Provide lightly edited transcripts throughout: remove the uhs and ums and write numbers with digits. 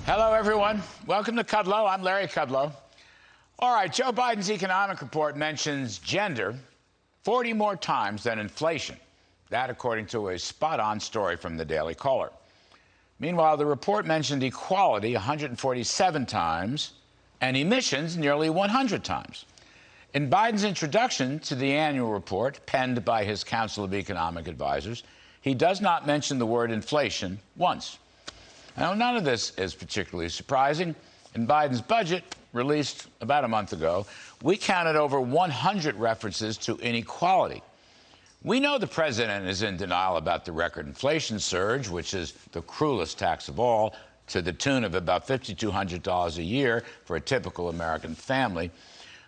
Hello, everyone. Welcome to Kudlow. I'm Larry Kudlow. All right, Joe Biden's economic report mentions gender 40 more times than inflation. That, according to a spot-on story from the Daily Caller. Meanwhile, the report mentioned equality 147 times and emissions nearly 100 times. In Biden's introduction to the annual report, penned by his Council of Economic Advisors, he does not mention the word inflation once. Now, none of this is particularly surprising. In Biden's budget, released about a month ago, we counted over 100 references to inequality. We know the president is in denial about the record inflation surge, which is the cruelest tax of all, to the tune of about $5,200 a year for a typical American family.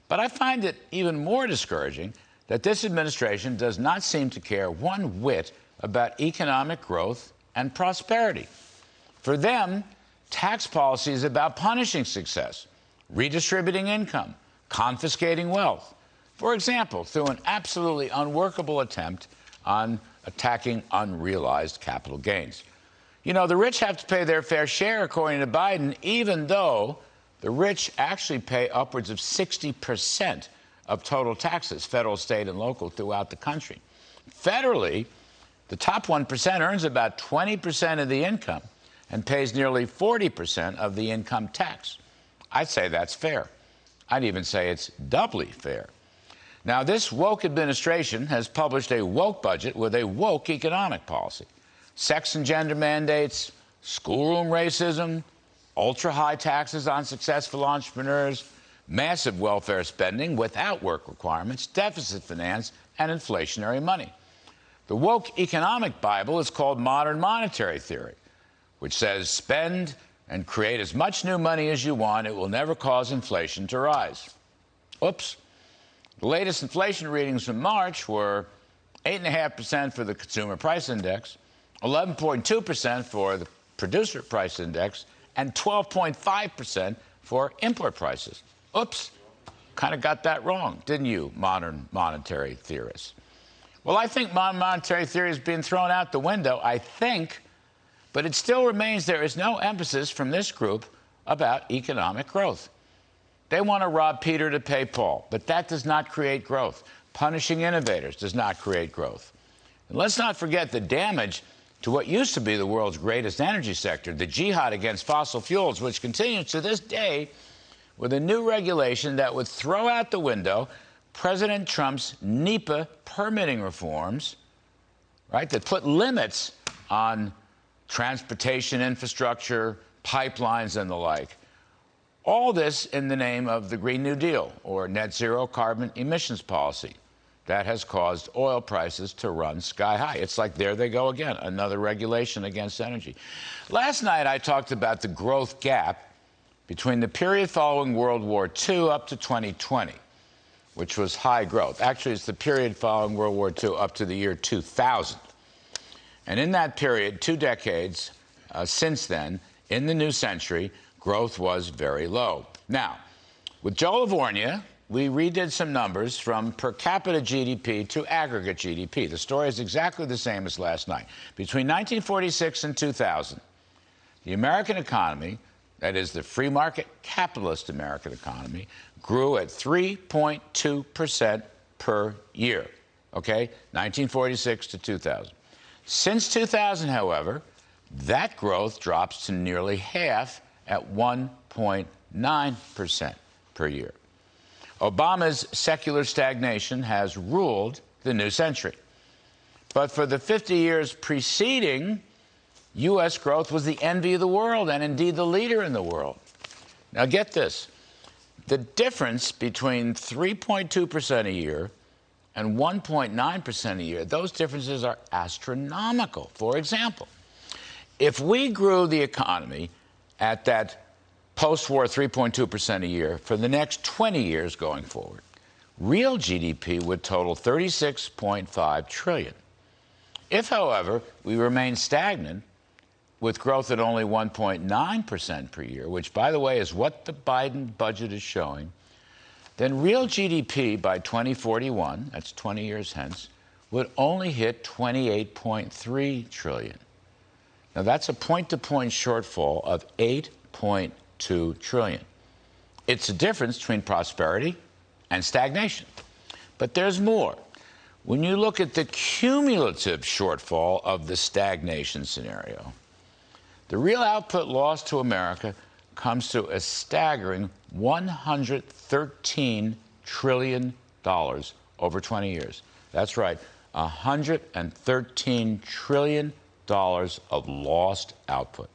But I find it even more discouraging that this administration does not seem to care one whit about economic growth and prosperity. For them, tax policy is about punishing success, redistributing income, confiscating wealth. For example, through an absolutely unworkable attempt on attacking unrealized capital gains. You know, the rich have to pay their fair share, according to Biden, even though the rich actually pay upwards of 60% of total taxes, federal, state, and local, throughout the country. Federally, the top 1% earns about 20% of the income and pays nearly 40% of the income tax. I'd say that's fair. I'd even say it's doubly fair. Now, this woke administration has published a woke budget with a woke economic policy. Sex and gender mandates, schoolroom racism, ultra-high taxes on successful entrepreneurs, massive welfare spending without work requirements, deficit finance, and inflationary money. The woke economic Bible is called modern monetary theory, which says spend and create as much new money as you want. It will never cause inflation to rise. Oops. The latest inflation readings from March were 8.5% for the Consumer Price Index, 11.2% for the Producer Price Index, and 12.5% for import prices. Oops. Kind of got that wrong, didn't you, modern monetary theorists? Well, I think modern monetary theory is being thrown out the window, I think. But it still remains there is no emphasis from this group about economic growth. They want to rob Peter to pay Paul, but that does not create growth. Punishing innovators does not create growth. And let's not forget the damage to what used to be the world's greatest energy sector, the jihad against fossil fuels, which continues to this day with a new regulation that would throw out the window President Trump's NEPA permitting reforms, right, that put limits on transportation infrastructure, pipelines, and the like. All this in the name of the Green New Deal, or net zero carbon emissions policy, that has caused oil prices to run sky high. It's like, there they go again, another regulation against energy. Last night, I talked about the growth gap between the period following World War II up to 2020, which was high growth. Actually, it's the period following World War II up to the year 2000. And in that period, 2 decades since then, in the new century, growth was very low. Now, with Joe Livornia, we redid some numbers from per capita GDP to aggregate GDP. The story is exactly the same as last night. Between 1946 and 2000, the American economy, that is the free market capitalist American economy, grew at 3.2% per year, okay? 1946 to 2000. Since 2000, however, that growth drops to nearly half at 1.9% per year. Obama's secular stagnation has ruled the new century. But for the 50 years preceding, U.S. growth was the envy of the world and indeed the leader in the world. Now get this. The difference between 3.2% a year and 1.9% a year, those differences are astronomical. For example, if we grew the economy at that post-war 3.2% a year for the next 20 years going forward, real GDP would total $36.5 trillion. If, however, we remain stagnant with growth at only 1.9% per year, which, by the way, is what the Biden budget is showing, then real GDP by 2041, that's 20 years hence, would only hit $28.3 trillion. Now, that's a point-to-point shortfall of $8 $1.2 trillion. It's the difference between prosperity and stagnation. But there's more. When you look at the cumulative shortfall of the stagnation scenario, the real output loss to America comes to a staggering $113 trillion over 20 years. That's right, $113 trillion of lost output.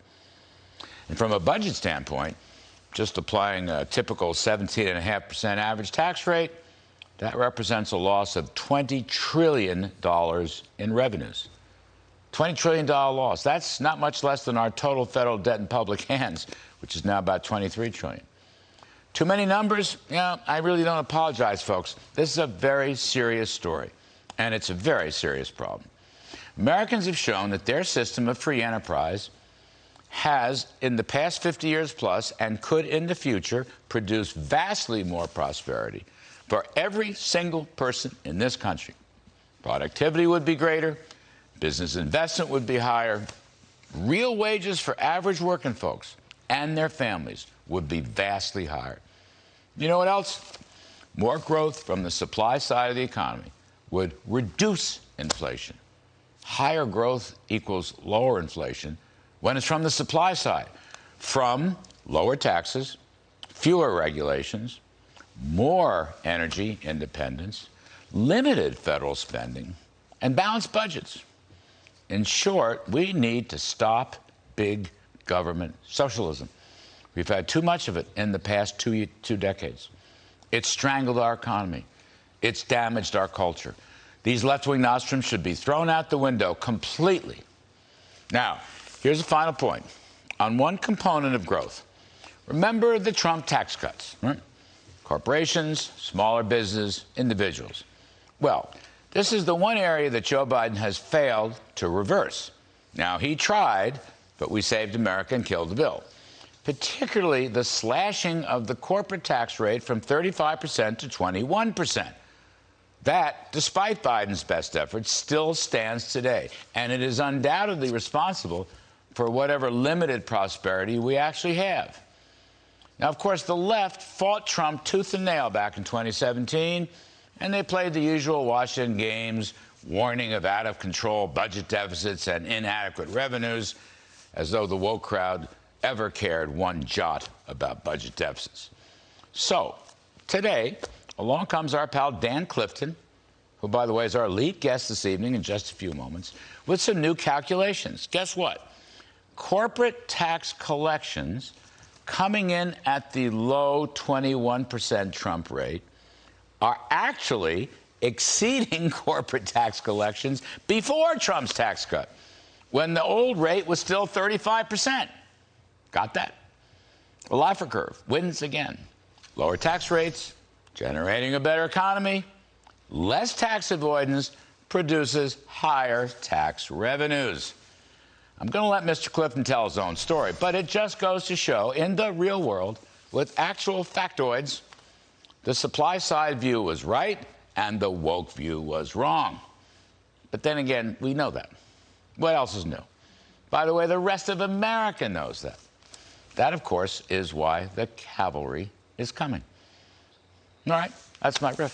And from a budget standpoint, just applying a typical 17.5% average tax rate, that represents a loss of $20 trillion in revenues. $20 trillion loss. That's not much less than our total federal debt in public hands, which is now about $23 trillion. Too many numbers? Yeah, I really don't apologize, folks. This is a very serious story, and it's a very serious problem. Americans have shown that their system of free enterprise has, in the past 50 years plus, and could in the future, produce vastly more prosperity for every single person in this country. Productivity would be greater, business investment would be higher, real wages for average working folks and their families would be vastly higher. You know what else? More growth from the supply side of the economy would reduce inflation. Higher growth equals lower inflation when it's from the supply side, from lower taxes, fewer regulations, more energy independence, limited federal spending, and balanced budgets. In short, we need to stop big government socialism. We've had too much of it in the past two decades. It's strangled our economy. It's damaged our culture. These left-wing nostrums should be thrown out the window completely. Now, here's a final point on one component of growth. Remember the Trump tax cuts, right? Corporations, smaller business, individuals. Well, this is the one area that Joe Biden has failed to reverse. Now, he tried, but we saved America and killed the bill. Particularly the slashing of the corporate tax rate from 35% to 21%. That, despite Biden's best efforts, still stands today. And it is undoubtedly responsible for whatever limited prosperity we actually have. Now, of course, the left fought Trump tooth and nail back in 2017, and they played the usual Washington games, warning of out-of-control budget deficits and inadequate revenues, as though the woke crowd ever cared one jot about budget deficits. So, today, along comes our pal Dan Clifton, who, by the way, is our lead guest this evening in just a few moments, with some new calculations. Guess what? Corporate tax collections coming in at the low 21% Trump rate are actually exceeding corporate tax collections before Trump's tax cut, when the old rate was still 35%. Got that? The Laffer curve wins again. Lower tax rates, generating a better economy, less tax avoidance produces higher tax revenues. I'm going to let Mr. Clifton tell his own story, but it just goes to show, in the real world, with actual factoids, the supply side view was right and the woke view was wrong. But then again, we know that. What else is new? By the way, the rest of America knows that. That, of course, is why the cavalry is coming. All right, that's my riff.